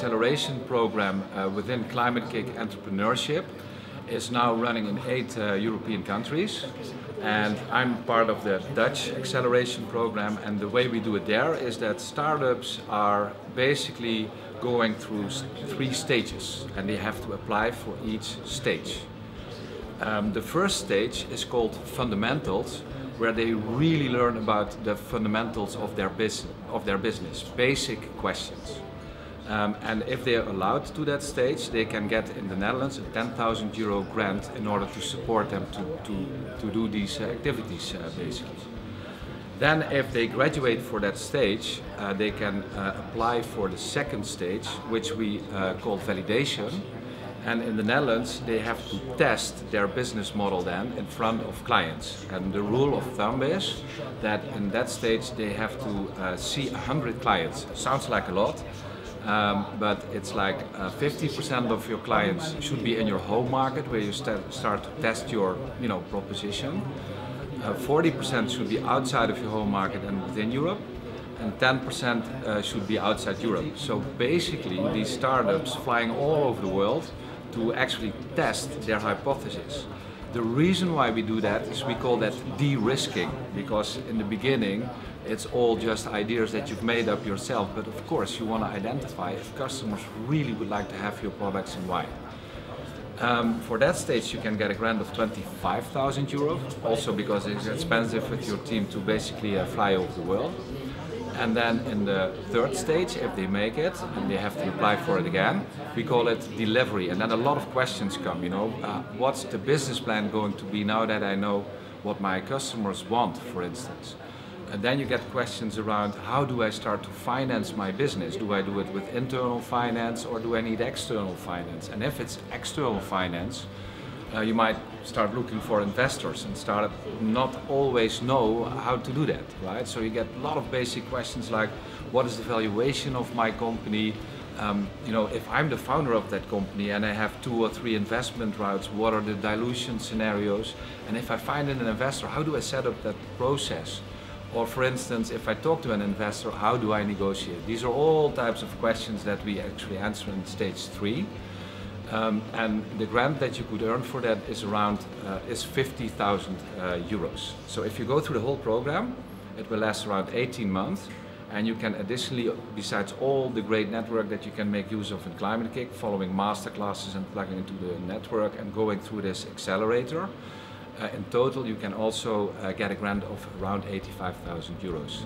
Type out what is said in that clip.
acceleration program within Climate-KIC Entrepreneurship is now running in 8 European countries, and I'm part of the Dutch acceleration program. And the way we do it there is that startups are basically going through 3 stages, and they have to apply for each stage. The first stage is called fundamentals, where they really learn about the fundamentals of their business, basic questions. And if they are allowed to that stage, they can get in the Netherlands a €10,000 grant in order to support them to do these activities, basically. Then if they graduate for that stage, they can apply for the second stage, which we call validation. And in the Netherlands, they have to test their business model then in front of clients. And the rule of thumb is that in that stage, they have to see 100 clients. Sounds like a lot. But it's like 50% of your clients should be in your home market, where you start to test your proposition. 40% should be outside of your home market and within Europe, and 10% should be outside Europe. So basically, these startups flying all over the world to actually test their hypothesis. The reason why we do that is we call that de-risking, because in the beginning it's all just ideas that you've made up yourself, but of course you want to identify if customers really would like to have your products and why. For that stage you can get a grant of €25,000, also because it's expensive with your team to basically fly over the world. And then in the third stage, if they make it and they have to apply for it again, we call it delivery. And then a lot of questions come, what's the business plan going to be now that I know what my customers want, for instance. And then you get questions around, how do I start to finance my business? Do I do it with internal finance or do I need external finance? And if it's external finance, you might start looking for investors and start not always know how to do that, right? So you get a lot of basic questions like, what is the valuation of my company? If I'm the founder of that company and I have 2 or 3 investment routes, what are the dilution scenarios? And if I find an investor, how do I set up that process? Or for instance, if I talk to an investor, how do I negotiate? These are all types of questions that we actually answer in stage 3. And the grant that you could earn for that is around €50,000. So if you go through the whole program, it will last around 18 months, and you can additionally, besides all the great network that you can make use of in Climate-KIC, following masterclasses and plugging into the network and going through this accelerator, in total you can also get a grant of around €85,000.